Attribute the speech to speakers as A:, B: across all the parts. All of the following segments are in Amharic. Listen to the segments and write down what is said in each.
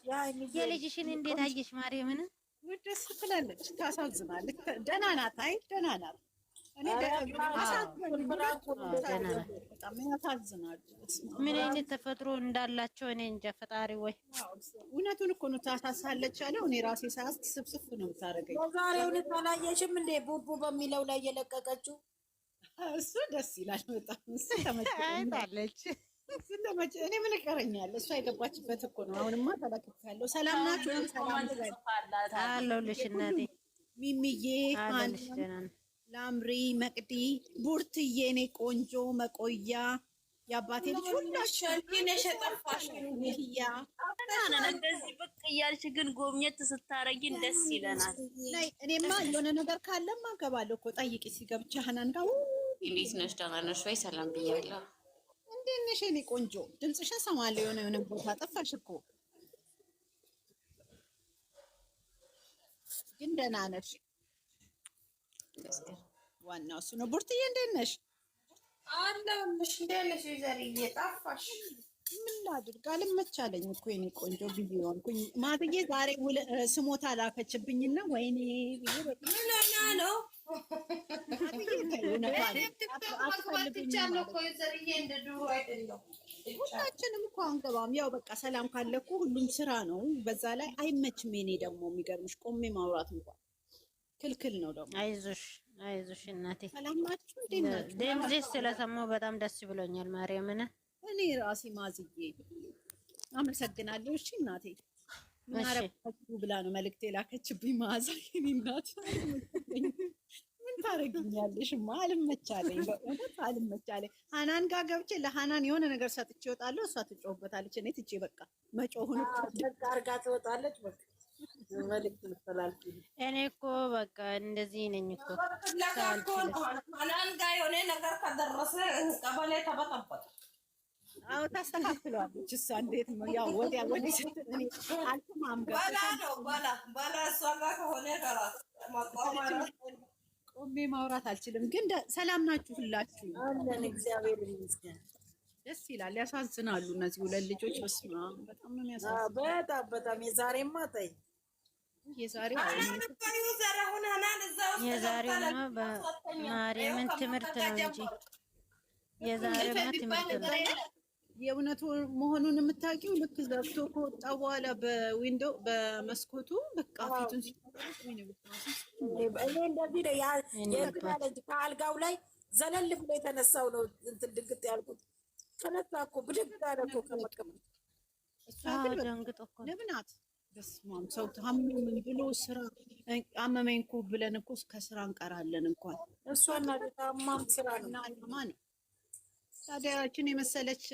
A: የልጅሽን እንዴት አየሽ ማርያምን?
B: ደስ ትላለች፣ ታሳዝናለች። ደህና ናት። አይ ደህና ናት። እኔ በጣም ያሳዝናሉ።
A: ምን አይነት ተፈጥሮ እንዳላቸው እኔ እንጃ። ፈጣሪ ወይ
B: እውነቱን እኮ ነው። ታሳሳለች ያለው እኔ ራሴ ሳያስ ስብስብ ነው የምታደርገኝ።
C: ዛሬውን አላየሽም እንዴ ቡቡ በሚለው ላይ የለቀቀችው?
B: እሱ ደስ ይላል በጣም። እሱ ተመችቶኛለች። እኔ ምን ቀረኛል? እሷ የገባችበት እኮ ነው። አሁንማ ተለቅቄያለሁ። ሰላም ናችሁ? ሰላም
A: አለሁልሽ እናቴ
B: ሚሚዬ፣ ላምሪ፣ መቅዲ፣ ቡርትዬ፣ እኔ ቆንጆ መቆያ የአባቴ ልጅ
C: ሁላችሁ ነሽ የጠፋሽ።
D: ያ እንደዚህ ብቅ እያልሽ ግን ጎብኘት ስታረጊን ደስ ይለናል።
B: እኔማ የሆነ ነገር ካለማ እገባለሁ እኮ ጠይቂ ሲገብቻ ሀናን ጋር
D: እንዴት ነሽ? ደህና ነሽ ወይ? ሰላም ብያለሁ።
B: እንዴት ነሽ የኔ ቆንጆ? ድምፅሽን ሰማለሁ። የሆነ ቦታ ጠፋሽ እኮ ግን ደህና ነሽ? ዋናው እሱ ነው። ቡርትዬ እንዴት ነሽ?
C: አለሁልሽ። እንዴት ነሽ ዘርዬ? ጠፋሽ።
B: ምን ላድርግ አልመቻለኝ እኮ የኔ ቆንጆ ብዬ ሆንኩኝ። ማትዬ ዛሬ ስሞታ ላከችብኝና ወይኔ ብዬ
C: ምን ሆና ነው
B: ሁላችንም እኮ አንገባም። ያው በቃ ሰላም ካለ እኮ ሁሉም ስራ ነው። በዛ ላይ አይመችም። የኔ ደግሞ የሚገርምሽ ቆሜ ማውራት እንኳን ክልክል ነው። ደግሞ
A: አይዞሽ እናቴ።
B: ሰላም ናችሁ? እንዴት ናችሁ?
A: ድምፅሽ ስለሰማሁ በጣም ደስ ብሎኛል ማርያምን።
B: እኔ ራሴ ማዝዬ አመሰግናለሁ። እሺ እናቴ ምን አረጋችሁ ብላ ነው መልእክት የላከችብኝ። ማዛ የኔ እናት ምን ታረጊኛለሽማ? አልመቻለኝ፣ በእውነት አልመቻለኝ። ሀናን ጋር ገብቼ ለሀናን የሆነ ነገር ሰጥቼ እወጣለሁ፣ እሷ ትጮህበታለች። እኔ ትቼ በቃ መጮሁን
C: አርጋ ትወጣለች። በቃ መልእክት ምትላል።
A: እኔ እኮ በቃ እንደዚህ ነኝ እኮ
C: ሀናን ጋር የሆነ ነገር ከደረሰ ቀበሌ ተበጠበጠ።
B: አዎ ታስተካክለዋለች እሷ። እንዴት ነው ያው ወዲያ ወዲህ ስትል እኔ አልተማም ጋር
C: ባላ እሷ ጋር ከሆነ ከራስ
B: ቆሜ ማውራት አልችልም። ግን ሰላም ናችሁ ሁላችሁ?
C: አለን እግዚአብሔር ይመስገን።
B: ደስ ይላል። ያሳዝናሉ እነዚህ ሁለት ልጆች። በስመ አብ በጣም ነው የሚያሳዝነው።
C: በጣም የዛሬማ ተይ
B: የዛሬው
A: በማርያምን ትምህርት ነው እንጂ የዛሬማ ትምህርት ነው።
B: የእውነቱ መሆኑን የምታውቂው ልክ ዘግቶ ከወጣ በኋላ በዊንዶ በመስኮቱ በቃ ፊቱን
C: እንደዚህ ከአልጋው ላይ ዘለል ብሎ የተነሳው ነው። እንትን ድንግጥ ያልኩት ተነሳ እኮ ብድግ አለ እኮ ከመቀመጥ።
B: እሷ ግን ደንግጦ እኮ ለምናት በስማም ሰው ታመመኝ ብሎ ስራ አመመኝ እኮ ብለን እኮ ከስራ እንቀራለን እንኳን
C: እሷና ታማም ስራ
B: ነው ነው። ታዲያችን የመሰለች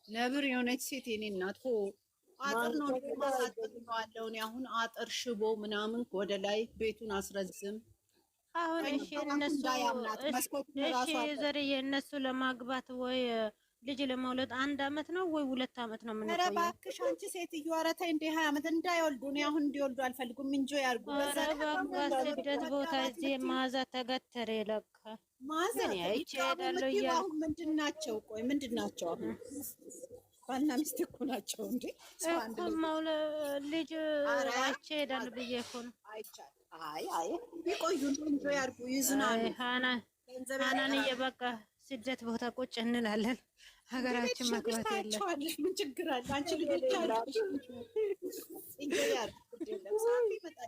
B: ነብር የሆነች ሴት የኔ እናት ሆ አጥር ነው ማሳጠቅነዋለሁ። እኔ አሁን አጥር ሽቦ ምናምን ወደ ላይ ቤቱን አስረዝም።
A: አሁን እሺ የእነሱ ለማግባት ወይ ልጅ ለመውለድ 1 አመት ነው ወይ 2 አመት ነው? ምን
B: ኧረ እባክሽ አንቺ ሴትዮ ኧረ ተይ እንደ 20 አመት እንዳይወልዱ ነው። አሁን እንዲወልዱ አልፈልጉም። እንጆ ያርጉ።
A: በስደት ቦታ እዚህ ማዛ ተገተረ ለካ
B: ማዛ አይቻለሁ። አሁን ምንድን ናቸው? ቆይ ምንድን ናቸው? አሁን ባልና ሚስት እኮ ናቸው እንዴ?
A: ልጅ አይቼ እሄዳለሁ ብዬ እኮ ነው።
B: አይቻልም። አይ ቢቆዩ እንጆ ያርጉ፣ ይዝናሉ።
A: ሀናን እየበቃ ስደት ቦታ ቁጭ እንላለን። ሀገራችን መግባት የለም።
B: ምን ችግር አለ? አንቺ ልጆች አሉሽ።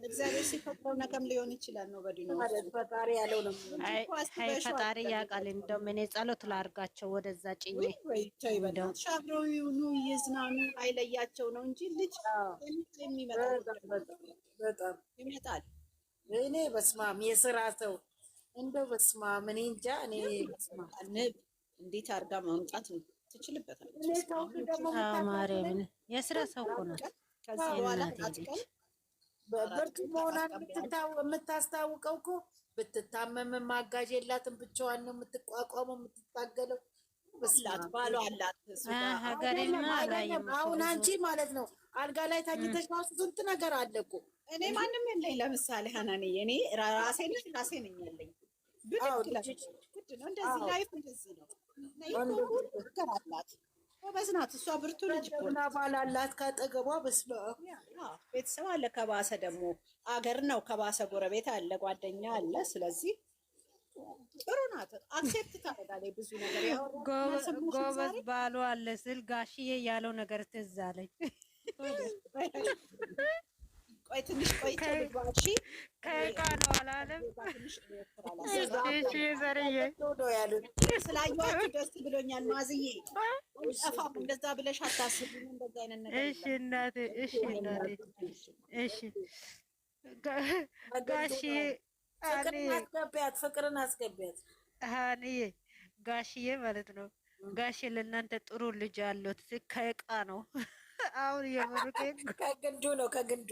B: እግዚአብሔር ሲፈቅደው ነገም ሊሆን ይችላል ነው በዲኑ
C: ፈጣሪ ያለው ነው።
A: አይ ፈጣሪ ያውቃል። እንደውም እኔ ጸሎት ላርጋቸው ወደዛ ጭኜ
B: አብረው ይሁኑ፣ ይዝናኑ፣ አይለያቸው ነው እንጂ ልጅ
C: በጣም
B: ይመጣል።
C: እኔ በስማም የስራ ሰው እንደው በስማም እኔ እንጃ። እኔ በስማም
B: እንዴት አድርጋ ማምጣት ነው ትችልበታለች።
A: ማርያምን የስራ ሰው እኮ ናት።
B: ከዚህ በኋላ አጥቀን
C: በብርቱ መሆኗን የምታስታውቀው እኮ ብትታመም ማጋዥ የላትም። ብቻዋን ነው የምትቋቋመው የምትታገለው።
B: በስላት ባሏ አላት።
C: አሁን አንቺ ማለት ነው አልጋ ላይ ታኝተሽ ራሱ ስንት ነገር አለ እኮ።
B: እኔ ማንም የለኝ። ለምሳሌ ሀናኔ እኔ ራሴ ነኝ ያለኝ። ግድ ነው እንደዚህ ላይፍ እንደዚህ ነው። ነገር አላት ጎበዝ ናት እሷ፣ ብርቱ ልጅ እኮ
C: እና ባል አላት ካጠገቧ። በስመ አብ
B: ቤተሰብ አለ። ከባሰ ደግሞ አገር ነው፣ ከባሰ ጎረቤት አለ፣ ጓደኛ አለ። ስለዚህ ጥሩ ናት። አክሴፕት ታደርጋለች ብዙ ነገር።
A: ጎበዝ ባሉ አለ ስል ጋሽዬ ያለው ነገር ትዝ አለኝ።
B: ቆይ ትንሽ ቆይ ተልባሺ
A: ከእቃ ነው አላለም። እሺ ዘርዬ
B: ስላየኋችሁ ደስ ብሎኛል። ማዝዬ ጠፋም እንደዛ ብለሽ አታስቢም። እንደዛ አይነት ነገር
A: እሺ እናቴ፣ እሺ እናቴ፣ እሺ ጋሽዬ
C: ፍቅርን አስገቢያት።
A: ሀኒዬ ጋሽዬ ማለት ነው። ጋሽዬ ለእናንተ ጥሩ ልጅ አሉት። ከእቃ ነው አሁን የምሩት
C: ከግንዱ ነው ከግንዱ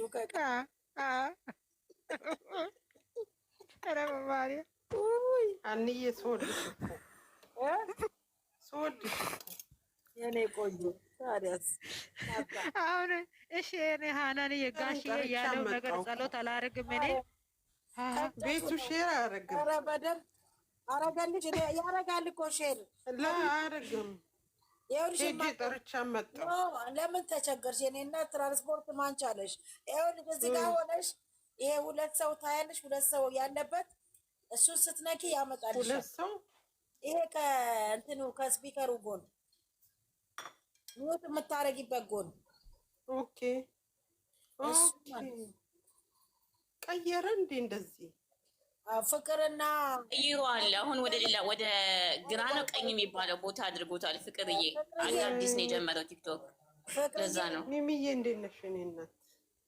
A: ኧረ በማርያም
E: አንዬ ስወድሽ
C: የኔ ቆንጆ። ታዲያስ
A: አሁን እሺ እኔ ሀናን የጋሽዬ ያለው ነገር ጸሎት አላደርግም። እኔ
E: ቤቱ ሼር አያደርግም።
C: ኧረ በደምብ አረጋልሽ። ያረጋል እኮ ሼር
E: አያደርግም። ሄጄ ጠርቻ መጣሁ።
C: ለምን ተቸገርሽ? የኔ እናት ትራንስፖርት ማንቻለሽ። ይኸውልሽ እዚህ ጋር ሆነሽ ይሄ 2 ሰው ታያለሽ። 2 ሰው ያለበት እሱን ስትነኪ ያመጣልሽ።
E: 2 ሰው
C: ይሄ ከእንትኑ ከስፒከሩ ጎን ሚውት የምታረጊበት ጎን።
E: ኦኬ ቀየረ እንዴ? እንደዚህ
C: ፍቅርና
D: ቀይሯል። አሁን ወደ ሌላ ወደ ግራ ነው ቀኝ የሚባለው ቦታ አድርጎታል። ፍቅርዬ አንድ አዲስ ነው የጀመረው ቲክቶክ። ለዛ ነው።
E: ሚሚዬ እንዴት ነሽ? እኔ እናት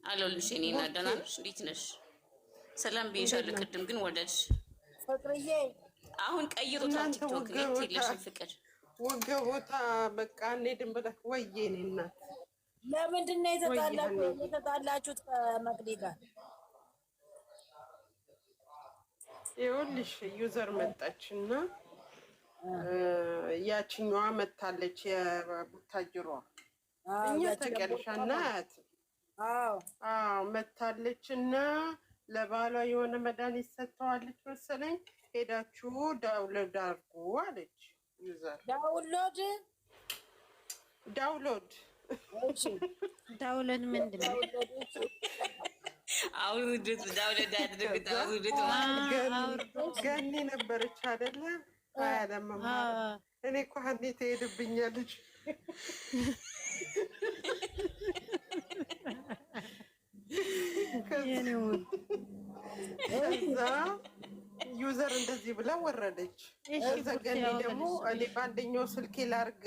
D: አለሁልሽ። እኔ እናት ደህና ነሽ? እንዴት ነሽ? ሰላም ብዬሻለሁ ቅድም ግን ወደድሽ።
C: ፍቅርዬ
D: አሁን ቀይሮታል ቲክቶክ። የት የለሽም ፍቅር
E: ወገቦታ በቃ እንሄድን ብለህ ወይዬ እኔ እናት
C: ለምንድን ነው የተጣላችሁት ከመቅዲ ጋር?
E: ይኸውልሽ ዩዘር መጣችና ያችኛዋ መታለች። የቡታጅሯ እኛ ተቀልሻና አያት መታለችና ለባሏ የሆነ መድኃኒት ሰጥተዋለች መሰለኝ። ሄዳችሁ ዳውንሎድ አድርጉ አለች። ዩዘር
A: ዳውንሎድ ምንድን ነው?
D: አውርዱት፣ ዳውንሎድ አድርጉት፣ አውርዱት።
E: ገኒ ነበረች አይደለ? አያለመማር እኔ እኮ ሀኔ ትሄድብኛለች። ከዛ ዩዘር እንደዚህ ብላ ወረደች። ከዛ ገኒ ደግሞ እኔ በአንደኛው ስልኬ ላርግ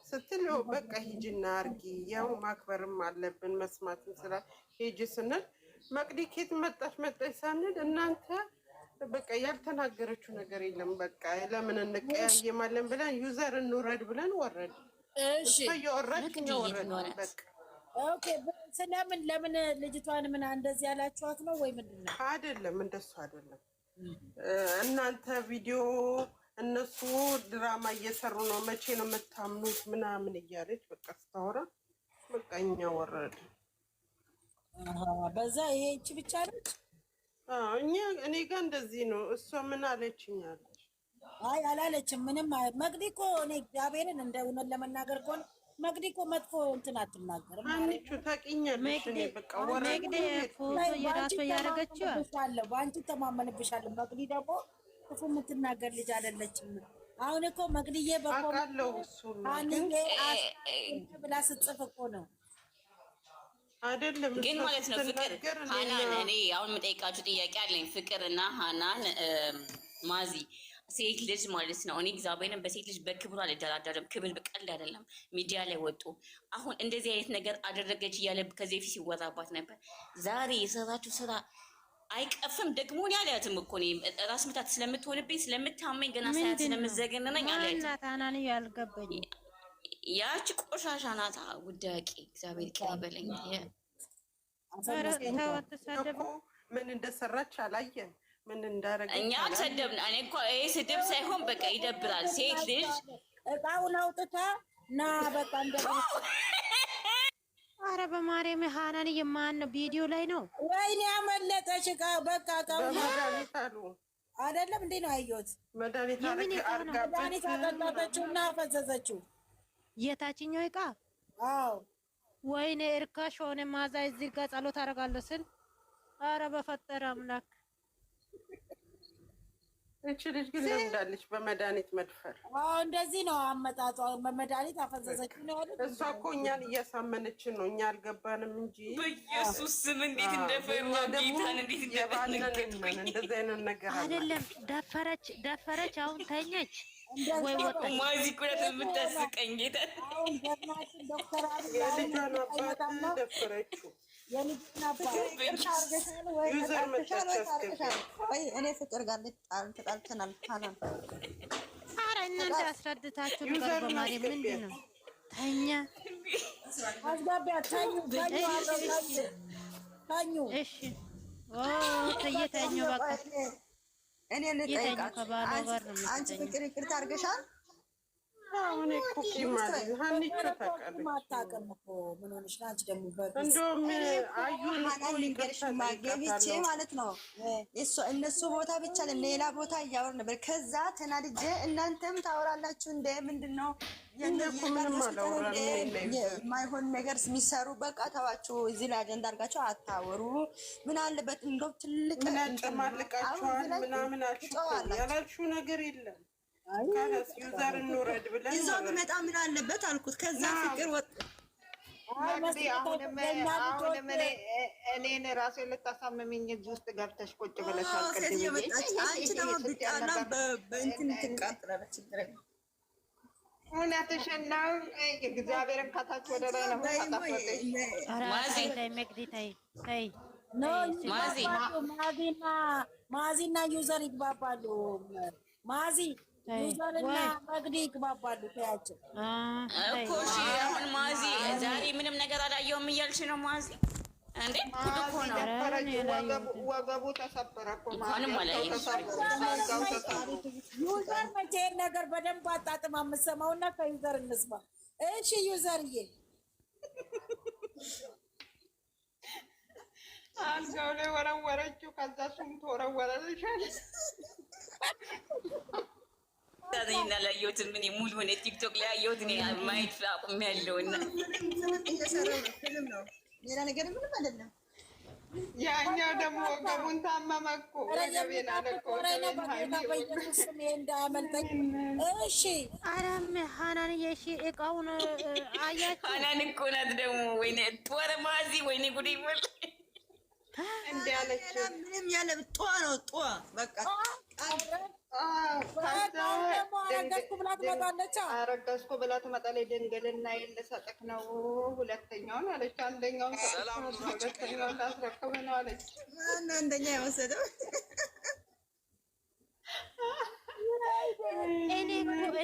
E: ስትል በቃ ሂጂና አርጊ፣ ያው ማክበርም አለብን መስማትም ስላ ሂጂ ስንል መቅዲ ኬት መጣች ሳንል እናንተ በቃ ያልተናገረችው ነገር የለም። በቃ ለምን እንቀያየማለን ብለን ዩዘር እንውረድ ብለን ወረድ። እሺ እየወረድክ ነው ወረድ። በቃ
C: ኦኬ። ስለምን ለምን ልጅቷን ምን እንደዚህ ያላችኋት ነው ወይ ምንድን ነው?
E: አይደለም እንደሱ አይደለም። እናንተ ቪዲዮ እነሱ ድራማ እየሰሩ ነው፣ መቼ ነው የምታምኑት ምናምን እያለች በቃ ስታወራ በቃ እኛ ወረድ።
C: በዛ ይሄ እቺ ብቻ ነች።
E: እኛ እኔ ጋር እንደዚህ ነው። እሷ ምን አለችኛለች?
C: አይ አላለችም ምንም። መቅዲ እኮ እኔ እግዚአብሔርን እንደ እውነት ለመናገር ከሆነ መቅዲ እኮ መጥፎ እንትን አትናገርም።
E: አንቺ ታውቂኛለሽ። እኔ በቃ ወረድ
A: ፎቶ የራሷ ያደረገችው
C: አለ። በአንቺ ተማመንብሻለሁ። መቅዲ ደግሞ ክፉ የምትናገር ልጅ አይደለችም። አሁን እኮ መቅዲዬ
E: አውቃለሁ እሱ
C: ብላ ስትጽፍ እኮ ነው
E: አይደለም
D: ግን ማለት ነው። ፍቅር ሀናን፣ እኔ አሁን የምጠይቃችሁ ጥያቄ አለኝ። ፍቅር እና ሀናን ማዚ ሴት ልጅ ማለት ነው። እኔ እግዚአብሔርን በሴት ልጅ በክብሩ አልደራደርም። ክብር በቀልድ አይደለም። ሚዲያ ላይ ወጡ። አሁን እንደዚህ አይነት ነገር አደረገች እያለ ከዚህ በፊት ሲወራባት ነበር። ዛሬ የሰራችሁ ስራ አይቀፍም። ደግሞ እኔ አልያትም እኮ ራስ ምታት ስለምትሆንብኝ ስለምታመኝ ገና ሳያት ስለምዘገነነኝ አልያትም።
A: ሀናን ያልገባኝ
D: ያቺ ቆሻሻ ናታ ውዳቂ። እግዚአብሔር ይቅር በለኝ።
E: ምን እንደሰራች አላየን፣ ምን እንዳረገች
D: እኛ አልሰደብን። እኔ እኮ ይሄ ስድብ ሳይሆን በቃ ይደብራል። ሴት ልጅ
C: እቃውን አውጥታ ና በቃ እንደ
A: ኧረ በማርያም ሀናን የማን ነው? ቪዲዮ ላይ ነው።
C: ወይኔ ያመለጠች እቃ በቃ እቃው
E: መድኃኒት አሉ
C: አይደለም እንዴ ነው ያየሁት።
E: መድኃኒት አርጋበት
C: መድኃኒት አጠጣጠችው እና ፈዘዘችው።
A: የታችኛው እቃ
C: አዎ
A: ወይኔ እርካሽ ሆነ። ማዛ እዚህ ጋር ጸሎት አደርጋለሁ ስል አረ በፈጠረ አምላክ
E: እቺ ልጅ ግን ለምዳለች በመድኃኒት መድፈር።
C: አዎ እንደዚህ ነው አመጣጧ። በመድኃኒት አፈዘዘች ነው ያሉት።
E: እሷ እኮ እኛን እያሳመነችን ነው፣ እኛ አልገባንም እንጂ
D: በኢየሱስ ስም እንዴት እንደፈራ ጌታን እንዴት
E: የባለንን እንደዚህ አይነት ነገር
A: አይደለም። ደፈረች አሁን ተኛች ወይ ወጣች።
D: ማዚ ኩረት የምታስቀኝ ጌታ
C: አሁን ደግናችን ዶክተር አብይ
E: የልጇን አባት ደፈረችው።
C: የልጅን አባት ታርገሻል ወይ
E: ዩዘር መጣች።
F: እኔ ፍቅር ጋር ተጣልተናል። ካላን
A: ኧረ እናንተ አስረድታችሁ ነገር በማርያም ምንድን ነው? ተኛ
C: አስገቢያ ተኙ ተኙ።
A: እሺ ተኙ በቃ
F: እኔ ልጠይቃት። አንቺ ፍቅር ይቅርታ አድርገሻል?
E: አሁን ኩኪ ማለት ሀኒቾ ታውቃለች።
C: ምን ሆነሽ ነው አንቺ ደግሞ?
E: እንደውም አዩን
F: ልንገርሽማ ገብቼ ማለት ነው እነሱ ቦታ ብቻ ሌላ ቦታ እያወር ነበር። ከዛ ተናድጄ እናንተም ታወራላችሁ እንደ ምንድን ነው የማይሆን ነገር የሚሰሩ በቃ ተዋችሁ። እዚህ ላይ አጀንዳ አድርጋችሁ አታወሩ። ምን አለበት እንደው ትልቅ
E: ምን ያጨማልቃችኋል ምናምናችሁ ያላችሁ ነገር የለም። ዩዘር እንውረድ ብለን
F: ይዞ ብመጣ ምን አለበት አልኩት። ከዛ ፍቅር ወጥ
G: አሁንም እኔን ራሴን ልታሳምሚኝ እዚህ ውስጥ ገብተሽ ቁጭ ብለሻል።
F: ሴትዮ መጣች። አንቺ ደግሞ ብጣና በእንትን ትቃጥላለች።
G: እውነትሽን ነው። እግዚአብሔርን ከታች ወደ ላይ ነው
C: ማዚና ዩዘር ይግባባሉ። ማዚ ዩዘርና መግዲ ይግባባሉ። ታያቸው
D: እኮ እሺ። አሁን ማዚ ዛሬ ምንም ነገር አላየሁም እያልሽ ነው ማዚ? እንዴ ጉድ እኮ ነው።
G: ወገቡ ተሰበረ እኮ
C: ዩዘር መቼ ነገር በደንብ አጣጥማ የምትሰማውና ከዩዘር እንስማ። እሺ ዩዘርዬ
G: አልጋው ላይ ወረወረችው። ከዛ እሱም ተወረወረልሻል።
D: ታዲያ ላየሁትን ምን ሙሉ ሆነ ቲክቶክ ላይ ያየሁት እኔ ማየት አቁሜያለሁ። እና
F: ሌላ ነገር ምንም አይደለም።
G: ያኛው ደግሞ ወገቡን ታመመ እኮ ወገቤን አለ እኮ
C: እንዳያመልጠኝ። እሺ
A: አረም ሀናን የሺ እቃውን አያችሁ።
D: ሀናን እኮ ናት ደግሞ ወይኔ ጦረ ማዚ ወይኔ ጉድ ይበል
G: እንዲያለች
F: ምንም ያለ ጧ ነው ጧ በቃ
G: አረገዝኩ ብላ ትመጣለች። ድንግልና ልሰጥክ ነው ሁለተኛውን አለች። አንደኛውን ሁለተኛውን ላስረክብ ነው አለች።
F: ማነው አንደኛ የወሰደው?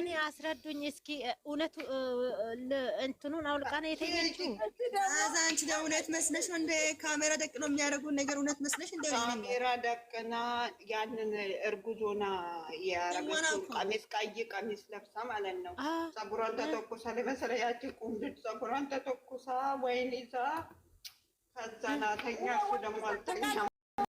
A: እኔ አስረዱኝ እስኪ እውነቱ እንትኑን አውልቃ ነው የተኛችው።
F: አዛ አንቺ ደግሞ እውነት መስለሽ እንደ ካሜራ ደቅኖ የሚያደርጉን ነገር እውነት መስለሽ እንደ
G: ካሜራ ደቅና ያንን እርጉዞና ያረገችው ቀሚስ ቀይ ቀሚስ ለብሳ ማለት ነው። ፀጉሯን ተተኩሳ ለመሰለ ያቺ ቁንጅት ፀጉሯን ተተኩሳ ወይን ይዛ ከዛ ናተኛ እሱ ደግሞ አልተኛም።